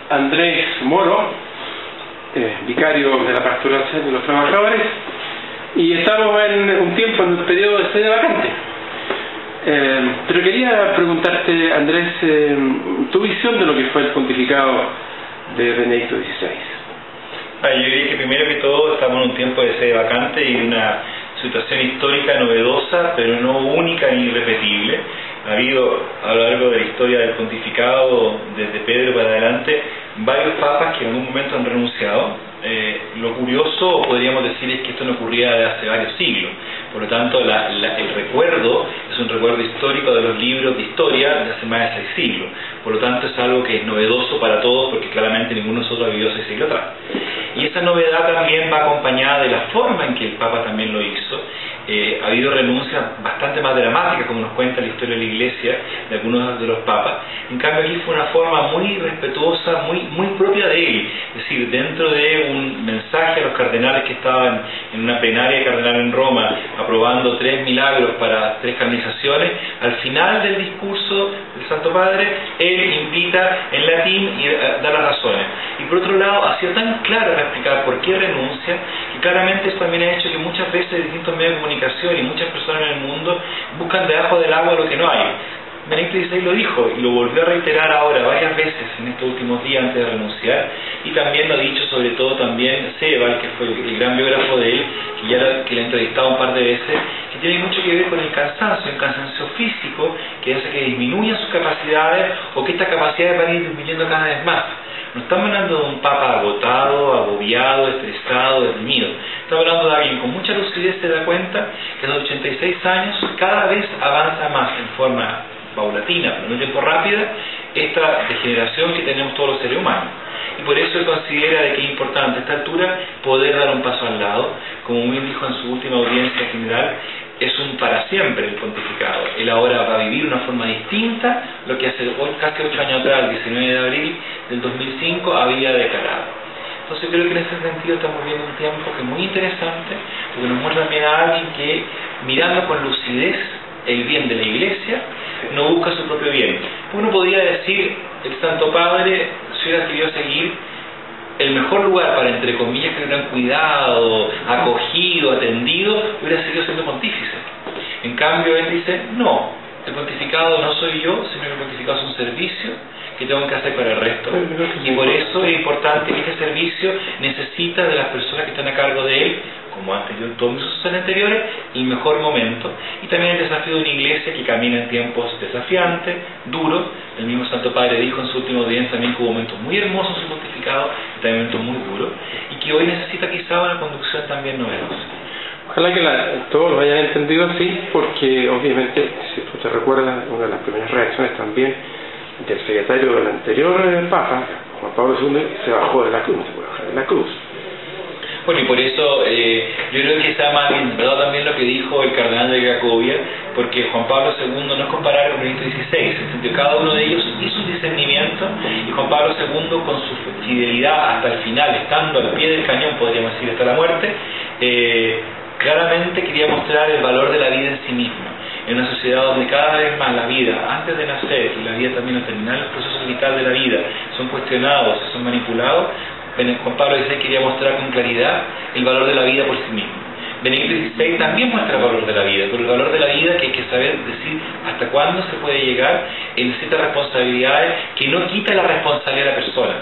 Andrés Moro, vicario de la Pastoral de los Trabajadores, y estamos en un tiempo, en un periodo de sede vacante. Pero quería preguntarte, Andrés, tu visión de lo que fue el pontificado de Benedicto XVI. Yo diría que primero que todo estamos en un tiempo de sede vacante y de una situación histórica novedosa, pero no única ni irrepetible. Ha habido a lo largo de la historia del pontificado, desde Pedro para adelante, varios papas que en algún momento han renunciado. Lo curioso, podríamos decir, es que esto no ocurría desde hace varios siglos. Por lo tanto, el recuerdo es un recuerdo histórico de los libros de historia de hace más de 6 siglos. Por lo tanto, es algo que es novedoso para todos, porque claramente ninguno de nosotros ha vivido 6 siglos atrás. Y esa novedad también va acompañada de la forma en que el Papa también lo hizo. Ha habido renuncias bastante más dramáticas, como nos cuenta la historia de la Iglesia, de algunos de los papas. En cambio, aquí fue una forma muy respetuosa, muy propia de él. Es decir, dentro de un mensaje a los cardenales que estaban en una plenaria cardenal en Roma, aprobando 3 milagros para 3 canonizaciones, al final del discurso del Santo Padre, él invita en latín y da las razones. Y por otro lado, ha sido tan claro en explicar por qué renuncia, que claramente eso también ha hecho que muchas veces distintos medios de comunicación y muchas personas en el mundo buscan debajo del agua lo que no hay. Benedicto XVI lo dijo y lo volvió a reiterar ahora varias veces en estos últimos días antes de renunciar, y también lo ha dicho sobre todo también Sebald, que fue el gran biógrafo de él, que lo ha entrevistado un par de veces, que tiene mucho que ver con el cansancio físico, que hace que disminuyan sus capacidades o que estas capacidades van a ir disminuyendo cada vez más. No estamos hablando de un papa agotado, agobiado, estresado, deprimido. Estamos hablando de alguien con mucha lucidez, se da cuenta que a los 86 años cada vez avanza más en forma paulatina, pero no en tiempo rápida, esta degeneración que tenemos todos los seres humanos. Y por eso él considera de que es importante a esta altura poder dar un paso al lado. Como bien dijo en su última audiencia general, es un para siempre el pontificado. Él ahora va a vivir una forma distinta lo que hace casi 8 años atrás, el 19 de abril del 2005, había declarado. Entonces creo que en ese sentido estamos viendo un tiempo que es muy interesante, porque nos muestra también a alguien que, mirando con lucidez el bien de la Iglesia, no busca su propio bien. Uno podría decir, el Santo Padre, si hubiera querido seguir, el mejor lugar para, entre comillas, que le hubieran cuidado, acogido, atendido, hubiera seguido siendo pontífice. En cambio, él dice, no, el pontificado no soy yo, sino que el pontificado es un servicio que tengo que hacer para el resto. Y por eso es importante que este servicio necesita de las personas que están a cargo de él, como todos mis sucesores anteriores, el mejor momento. Y también el desafío de una iglesia que camina en tiempos desafiantes, duros. El mismo Santo Padre dijo en su última audiencia también que hubo momentos muy hermosos en su pontificado y también momentos muy duros, y que hoy necesita quizá una conducción también novedosa. Ojalá que todos lo hayan entendido así, porque obviamente, si tú te recuerdas, una de las primeras reacciones también del secretario del anterior Papa, Juan Pablo II, se bajó de la cruz, se puede bajar de la cruz. Bueno, y por eso yo creo que está más bien dado también lo que dijo el cardenal de Cracovia, porque Juan Pablo II no es comparar con Benedicto XVI, en el sentido que cada uno de ellos hizo un discernimiento, y Juan Pablo II, con su fidelidad hasta el final, estando al pie del cañón, podríamos decir, hasta la muerte, claramente quería mostrar el valor de la vida en sí misma, en una sociedad donde cada vez más la vida, antes de nacer, y la vida también al terminar el proceso vital de la vida, son cuestionados, son manipulados. Juan Pablo XVI quería mostrar con claridad el valor de la vida por sí mismo. Benedicto XVI también muestra el valor de la vida, pero el valor de la vida que hay que saber decir hasta cuándo se puede llegar en ciertas responsabilidades que no quita la responsabilidad de la persona.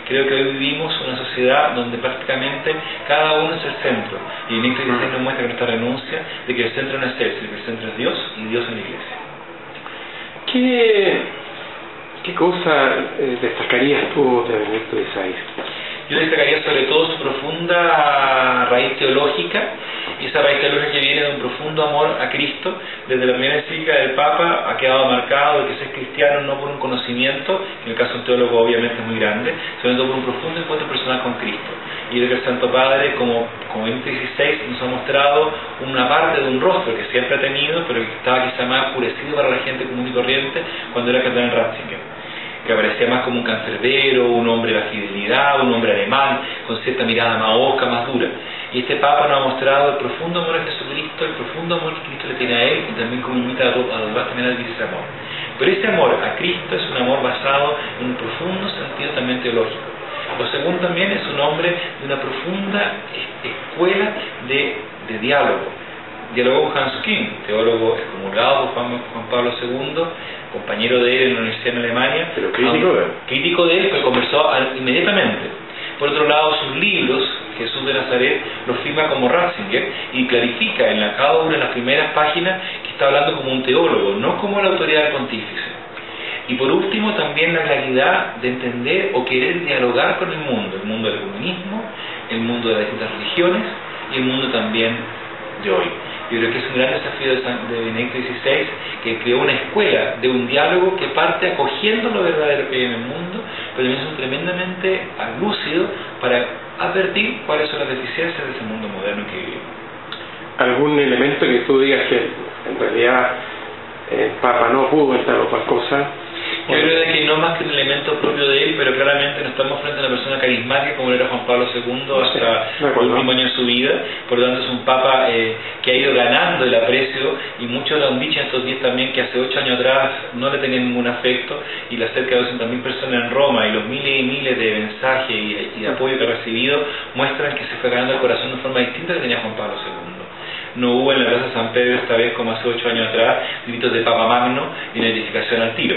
Creo que hoy vivimos una sociedad donde prácticamente cada uno es el centro, y Benedicto XVI nos muestra con esta renuncia de que el centro no es él, sino que el centro es Dios y Dios en la Iglesia. ¿Qué cosa destacarías tú de Benedicto XVI? Yo destacaría sobre todo su profunda raíz teológica, y esa raíz teológica que viene de un profundo amor a Cristo. Desde la primera encíclica del Papa ha quedado marcado de que ser cristiano no por un conocimiento, que en el caso de un teólogo obviamente es muy grande, sino por un profundo encuentro personal con Cristo. Y creo que el Santo Padre, como Benedicto XVI, nos ha mostrado una parte de un rostro que siempre ha tenido, pero que estaba quizá más oscurecido para la gente común y corriente cuando era cardenal Ratzinger, que aparecía más como un cancerbero, un hombre de la fidelidad, un hombre alemán, con cierta mirada más osca, más dura. Y este Papa nos ha mostrado el profundo amor a Jesucristo, el profundo amor que Cristo le tiene a él, y también como invita a los demás también a vivir ese amor. Pero ese amor a Cristo es un amor basado en un profundo sentido también teológico. Lo segundo también es un hombre de una profunda escuela de diálogo. Dialogó con Hans Küng, teólogo excomulgado por Juan Pablo II, compañero de él en la universidad en Alemania. Pero crítico de él. Crítico de él, que conversó inmediatamente. Por otro lado, sus libros, Jesús de Nazaret, los firma como Ratzinger y clarifica en cada una de las primeras páginas que está hablando como un teólogo, no como la autoridad del pontífice. Y por último, también la claridad de entender o querer dialogar con el mundo del comunismo, el mundo de las distintas religiones y el mundo también de hoy. Yo creo que es un gran desafío de Benedicto XVI, que creó una escuela de un diálogo que parte acogiendo lo verdadero que hay en el mundo, pero también es tremendamente lúcido para advertir cuáles son las deficiencias de ese mundo moderno que vivimos. ¿Algún elemento que tú digas que en realidad el Papa no pudo entrar o cual cosa? Yo creo que no más que un elemento propio de él, pero claramente no estamos frente a una persona carismática como era Juan Pablo II hasta el último año de su vida. Por lo tanto es un Papa que ha ido ganando el aprecio, y muchos lo han dicho en estos días también, que hace 8 años atrás no le tenían ningún afecto, y las cerca de 200.000 personas en Roma y los miles y miles de mensajes y de apoyo que ha recibido muestran que se fue ganando el corazón de una forma distinta que tenía Juan Pablo II. No hubo en la Plaza San Pedro esta vez, como hace 8 años atrás, gritos de Papa Magno y una identificación al tiro,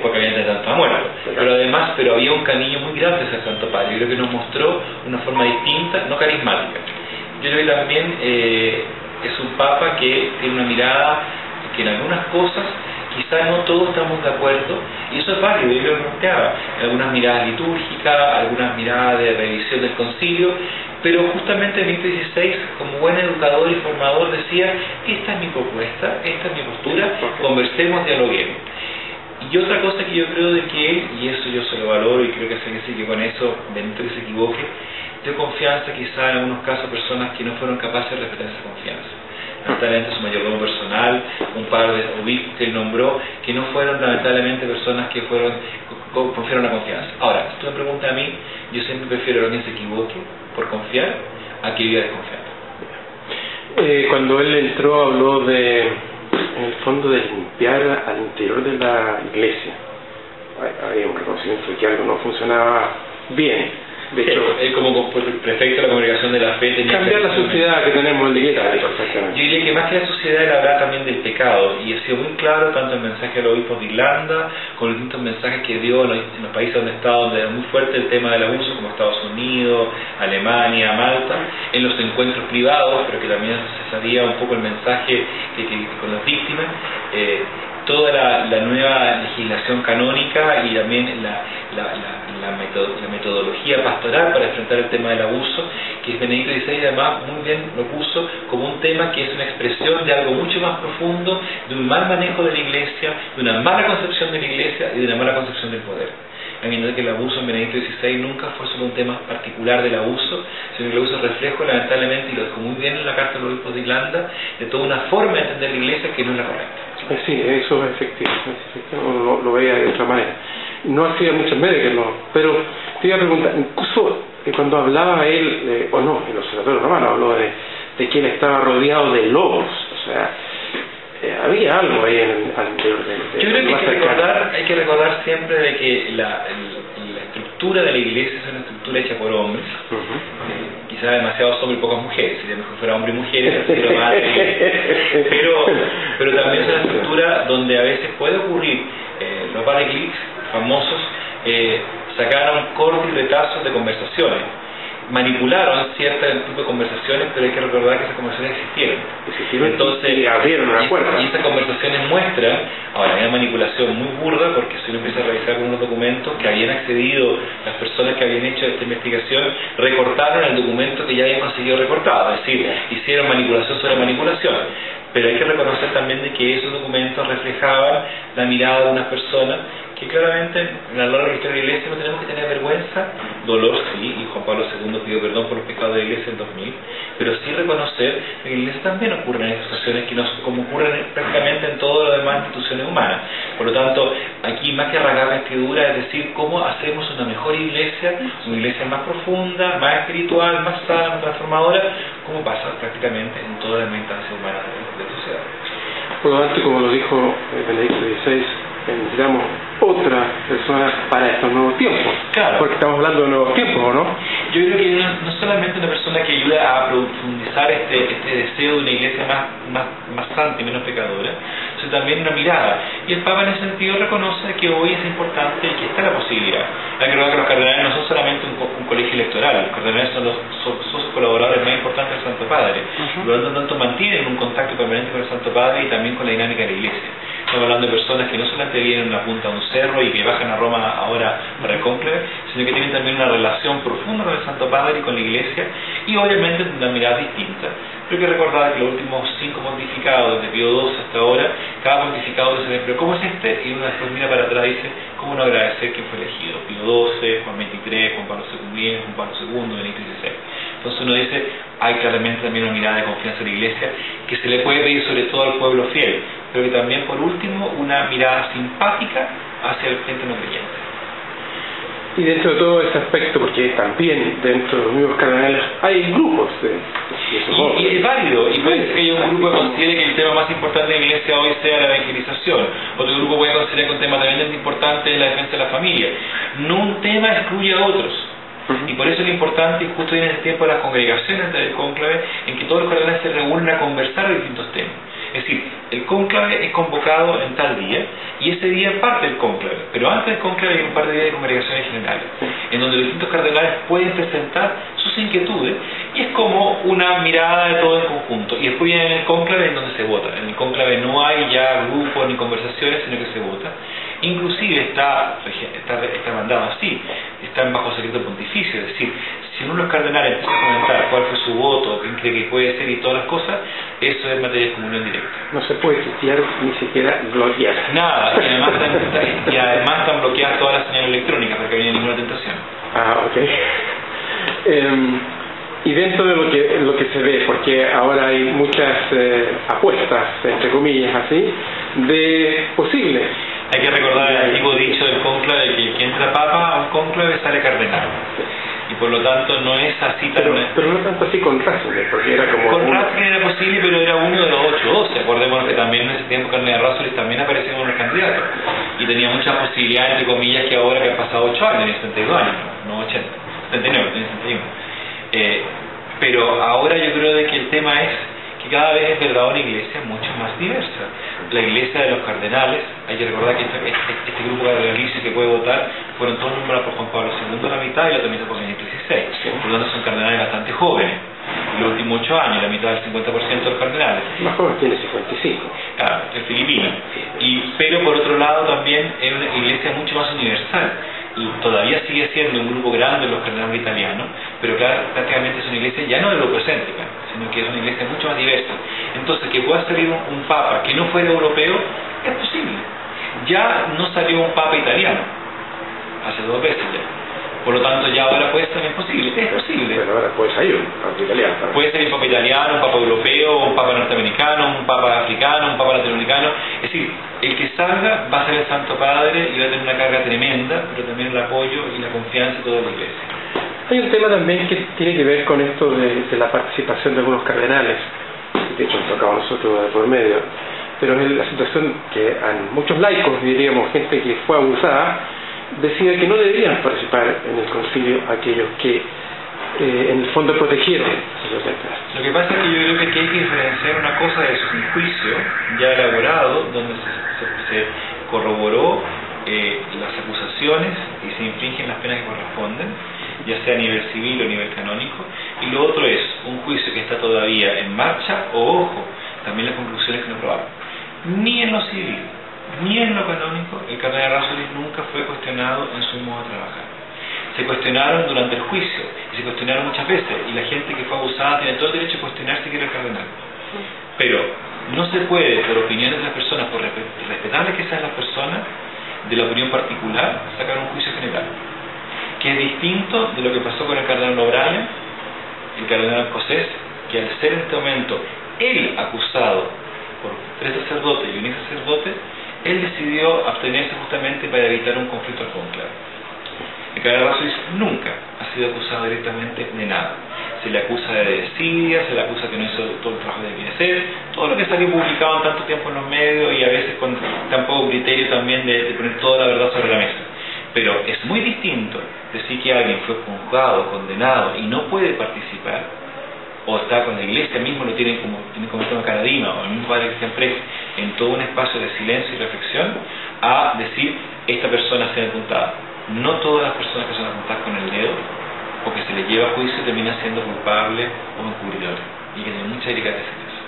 porque había tanto muerto. Pero había un cariño muy grande hacia el Santo Padre. Yo creo que nos mostró una forma distinta, no carismática. Yo creo que también es un Papa que tiene una mirada que en algunas cosas quizás no todos estamos de acuerdo, y eso es válido, yo lo planteaba, algunas miradas litúrgicas, algunas miradas de revisión del concilio, pero justamente Benedicto XVI, como buen educador y formador, decía: esta es mi propuesta, esta es mi postura, conversemos, dialoguemos. Y otra cosa que yo creo de que él, y eso yo se lo valoro y creo que que con eso Benedicto que se equivoque, dio confianza quizá en algunos casos a personas que no fueron capaces de respetar esa confianza. Lamentablemente su mayordomo personal, un par de obispos que él nombró, que no fueron lamentablemente personas que confiaron la confianza. Ahora, si tú me preguntas a mí, yo siempre prefiero que alguien se equivoque por confiar a que viva desconfiando. Cuando él entró habló en el fondo de limpiar al interior de la iglesia. Había un reconocimiento de que algo no funcionaba bien. De hecho, él como prefecto de la Congregación de la Fe tenía cambiar la sociedad que tenemos en la iglesia. Yo diría que más que la sociedad, él habla también del pecado, y ha sido muy claro tanto el mensaje a los obispos de Irlanda, con los distintos mensajes que dio en los países donde estaba, donde era muy fuerte el tema del abuso, como Estados Unidos, Alemania, Malta, en los encuentros privados, pero que también se sabía un poco el mensaje que con las víctimas, toda la nueva legislación canónica y también la metodología pastoral para enfrentar el tema del abuso, que Benedicto XVI además muy bien lo puso como un tema que es una expresión de algo mucho más profundo, de un mal manejo de la iglesia, de una mala concepción de la iglesia y de una mala concepción del poder. A mí no es que el abuso en Benedicto XVI nunca fue solo un tema particular del abuso, sino que el abuso es reflejo, lamentablemente, y lo dijo muy bien en la Carta de los Obispos de Irlanda, de toda una forma de entender la iglesia que no es la correcta. Sí, eso es efectivo, lo veía de otra manera. No hacía muchos medios, pero te iba a preguntar, incluso cuando hablaba él, o no, el observatorio romano habló de que él estaba rodeado de lobos, o sea, había algo ahí al interior de yo creo que hay que recordar siempre de que la estructura de la iglesia es una estructura hecha por hombres, quizás demasiados hombres y pocas mujeres, sería mejor fuera hombres y mujeres, pero también es una estructura donde a veces puede ocurrir, los padres Glick famosos sacaron cortes y retazos de conversaciones, manipularon cierto tipo de conversaciones, pero hay que recordar que esas conversaciones existieron. Entonces, y abrieron una puerta. Y esas conversaciones muestran, ahora hay una manipulación muy burda, porque si uno empieza a revisar algunos documentos que habían accedido, las personas que habían hecho esta investigación recortaron el documento que ya habían conseguido recortado, es decir, hicieron manipulación sobre manipulación. Pero hay que reconocer también de que esos documentos reflejaban la mirada de unas personas que claramente en la larga historia de la iglesia no tenemos que tener vergüenza, dolor sí, y Juan Pablo II pidió perdón por los pecados de la iglesia en 2000, pero sí reconocer que en la iglesia también ocurren situaciones como ocurren prácticamente en todas las demás instituciones humanas. Por lo tanto, aquí más que rasgar vestidura es decir cómo hacemos una mejor iglesia, una iglesia más profunda, más espiritual, más sana, más transformadora, como pasa prácticamente en todas las instancias humanas de la sociedad. Por lo tanto, como lo dijo Benedicto XVI, necesitamos otras personas para estos nuevos tiempos. Claro. Porque estamos hablando de nuevos tiempos, ¿o no? Yo creo que no solamente una persona que ayuda a profundizar este deseo de una iglesia más santa y menos pecadora, sino también una mirada. Y el Papa en ese sentido reconoce que hoy es importante y que está la posibilidad. Hay que recordar que los cardenales no son solamente un colegio electoral, los cardenales son los colaboradores más importantes del Santo Padre. Por lo tanto, mantienen un contacto permanente con el Santo Padre y también con la dinámica de la iglesia. Estamos hablando de personas que no solamente vienen a la punta de un cerro y que bajan a Roma ahora para el cónclave, sino que tienen también una relación profunda con el Santo Padre y con la iglesia, y obviamente una mirada distinta. Pero hay que recordar que los últimos 5 pontificados, desde Pío XII hasta ahora, cada pontificado dice, pero ¿cómo es este? Y uno después mira para atrás y dice, ¿cómo no agradecer quién fue elegido? Pío XII, Juan XXIII, Juan Pablo II, Juan Pablo II, Benedicto XVI. Entonces uno dice, hay claramente también una mirada de confianza en la iglesia que se le puede pedir sobre todo al pueblo fiel, pero que también por último una mirada simpática hacia el gente no creyente. Y dentro de todo ese aspecto, porque también dentro de los mismos cardenales hay grupos y es válido, y puede ser que haya un grupo que considere que el tema más importante de la iglesia hoy sea la evangelización, otro grupo puede considerar que un tema también importante es la defensa de la familia. No un tema excluye a otros. Y por eso es importante, y justo viene el tiempo de las congregaciones del cónclave, en que todos los cardenales se reúnen a conversar de distintos temas. Es decir, el cónclave es convocado en tal día, y ese día parte del cónclave, pero antes del cónclave hay un par de días de congregaciones generales, en donde los distintos cardenales pueden presentar sus inquietudes, y es como una mirada de todo en conjunto. Y después viene el cónclave en donde se vota. En el cónclave no hay ya grupos ni conversaciones, sino que se vota. Inclusive está mandado así, están bajo secreto pontificio, es decir, si uno de los cardenales empieza a comentar cuál fue su voto, quién cree que puede ser y todas las cosas, eso es materia de comunión directa. No se puede tuitear ni siquiera bloquear. Nada, y además están bloqueadas todas las señales electrónicas para que no haya ninguna tentación. Ah, ok. Y dentro de lo que se ve, porque ahora hay muchas apuestas, entre comillas así, de posibles. Hay que recordar el antiguo dicho del cónclave que el que entra papa a un cónclave sale cardenal. Y por lo tanto no es así tan... Pero no tanto así con Ratzinger, porque era como... Con Ratzinger era posible, pero era uno de los 8-12. Acordémonos que también en ese tiempo Cardenal Ratzinger también apareció como un candidato. Y tenía muchas posibilidades, entre comillas, que ahora que han pasado 8 años, tenía 72 años, no 80, 79, tenía 61. Pero ahora yo creo de que el tema es que cada vez es verdad una iglesia mucho más diversa. La iglesia de los cardenales, hay que recordar que este grupo cardenalicio que puede votar fueron todos nombrados por Juan Pablo II la mitad y la otra mitad por Benedicto XVI. Por lo tanto son cardenales bastante jóvenes. Los últimos 8 años, la mitad del 50% de los cardenales. Más joven tiene 55. Ah, el filipino. Pero por otro lado también es una iglesia mucho más universal. Y todavía sigue siendo un grupo grande los cardenales italianos, pero claro, prácticamente es una iglesia ya no europocéntrica, sino que es una iglesia mucho más diversa. Entonces, que pueda salir un papa que no fuera europeo, es posible. Ya no salió un papa italiano, hace 2 veces ya. Por lo tanto, ya ahora puede ser también posible. Es posible. Pero ahora puede salir un papa italiano. Puede ser un papa italiano, un papa europeo, un papa norteamericano, un papa africano, un papa latinoamericano. Es decir, el que salga va a ser el Santo Padre y va a tener una carga tremenda, pero también el apoyo y la confianza de toda la Iglesia. Hay un tema también que tiene que ver con esto de la participación de algunos cardenales. De hecho, nos tocaba a nosotros de por medio. Pero es la situación que a muchos laicos, diríamos, gente que fue abusada, decide que no deberían participar en el concilio aquellos que en el fondo protegieron sus letras. Lo que pasa es que yo creo que aquí hay que diferenciar una cosa de un juicio ya elaborado donde se corroboró las acusaciones y se infringen las penas que corresponden, ya sea a nivel civil o a nivel canónico, y lo otro es un juicio que está todavía en marcha, o ojo, también las conclusiones que no probaron. Ni en lo civil ni en lo canónico el cardenal Ratzinger nunca fue cuestionado en su modo de trabajar. Se cuestionaron durante el juicio y se cuestionaron muchas veces, y la gente que fue abusada tiene todo el derecho a cuestionarse que era el cardenal. Pero no se puede, por opiniones de las personas, por respetables que sean las personas, de la opinión particular, sacar un juicio general, que es distinto de lo que pasó con el cardenal O'Brien, el cardenal escocés, que al ser en este momento él acusado por 3 sacerdotes y un sacerdote, él decidió abstenerse justamente para evitar un conflicto al cónclave. El cardenal Ratzinger nunca ha sido acusado directamente de nada. se le acusa de desidia, se le acusa que no hizo todo el trabajo que debía hacer, todo lo que salió publicado en tanto tiempo en los medios y a veces con tan poco criterio también de poner toda la verdad sobre la mesa. Pero es muy distinto decir que alguien fue juzgado, condenado y no puede participar, o está con la iglesia mismo, lo tiene como tema Caradima, o el mismo padre Cristian Press, en todo un espacio de silencio y reflexión, a decir, esta persona se ha apuntada. No todas las personas que son apuntadas con el dedo, o que se les lleva a juicio, terminan siendo culpables o encubridores. Y que tienen mucha delicadeza en eso.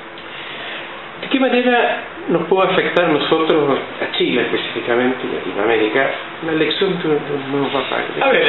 ¿De qué manera nos puede afectar nosotros, a Chile específicamente, y Latinoamérica, la elección de un nuevo papa? A ver,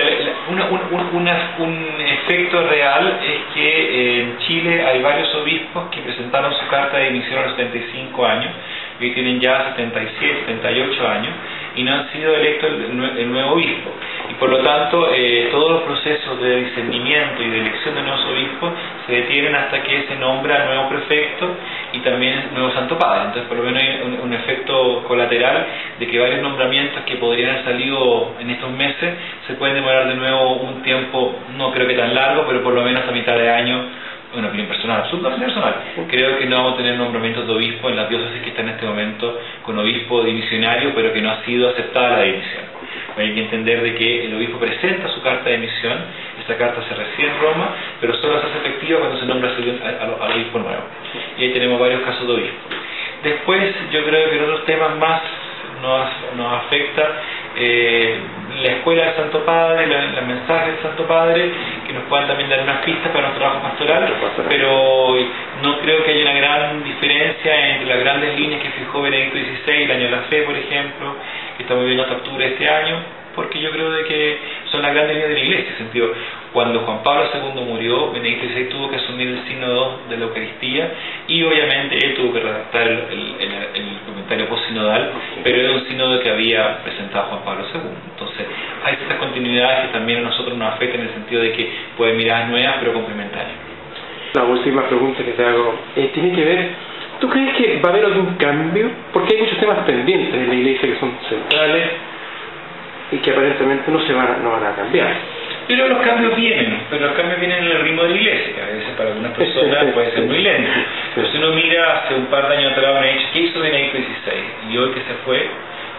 un efecto real es que en Chile hay varios obispos que presentaron su carta de dimisión a los 75 años, y hoy tienen ya 77, 78 años, y no han sido electos el nuevo obispo. Y por lo tanto, todos los procesos de discernimiento y de elección de nuevos obispos se detienen hasta que se nombra nuevo prefecto y también nuevo santo padre. Entonces, por lo menos hay un efecto colateral de que varios nombramientos que podrían haber salido en estos meses se pueden demorar de nuevo un tiempo, no creo que tan largo, pero por lo menos a mitad de año. Una opinión personal, absolutamente personal. Creo que no vamos a tener nombramientos de obispo en las diócesis que están en este momento con obispo divisionario, pero que no ha sido aceptada la dimisión. Hay que entender de que el obispo presenta su carta de dimisión, esa carta se recibe en Roma, pero solo se hace efectiva cuando se nombra al obispo nuevo. Y ahí tenemos varios casos de obispo. Después, yo creo que en otros temas más nos afecta la escuela del Santo Padre, los mensajes del Santo Padre, que nos puedan también dar unas pistas para nuestro trabajo pastoral, pero no creo que haya una gran diferencia entre las grandes líneas que fijó Benedicto XVI, el año de la fe, por ejemplo, que estamos viviendo hasta octubre de este año, porque yo creo de que son las grandes líneas de la Iglesia, en el sentido, cuando Juan Pablo II murió, Benedicto XVI tuvo que asumir el sínodo de la Eucaristía y obviamente él tuvo que redactar el comentario postsinodal, pero era un sínodo que había presentado Juan Pablo II. Entonces, hay ciertas continuidades que también a nosotros nos afectan en el sentido de que pueden miradas nuevas pero complementarias. La última pregunta que te hago tiene que ver, ¿tú crees que va a haber algún cambio? Porque hay muchos temas pendientes en la Iglesia que son centrales y que aparentemente no van a cambiar. Pero los cambios vienen en el ritmo de la Iglesia, que a veces para algunas personas puede ser muy lento. Pero si uno mira hace un par de años atrás, uno ha dicho, ¿qué hizo Benedicto XVI? Y hoy que se fue,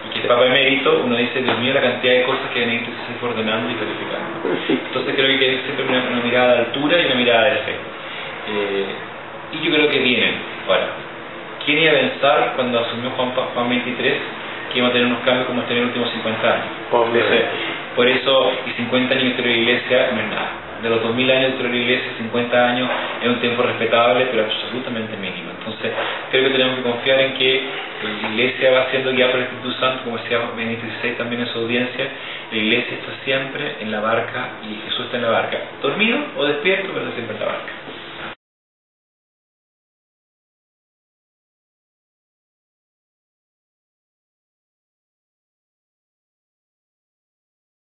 y que es Papa Emérito, uno dice, Dios mío, la cantidad de cosas que Benedicto XVI fue ordenando y calificando. Entonces creo que hay siempre una mirada de altura y una mirada de fe. Y yo creo que vienen. Ahora, ¿quién iba a pensar cuando asumió Juan XXIII que iba a tener unos cambios como este en los últimos 50 años? Entonces, por eso, y 50 años de historia de la Iglesia no es nada. De los 2000 años de historia de la Iglesia, 50 años es un tiempo respetable, pero absolutamente mínimo. Entonces, creo que tenemos que confiar en que la Iglesia va siendo guiada por el Espíritu Santo, como decía Benedicto XVI también en su audiencia. La Iglesia está siempre en la barca y Jesús está en la barca, dormido o despierto, pero siempre en la barca.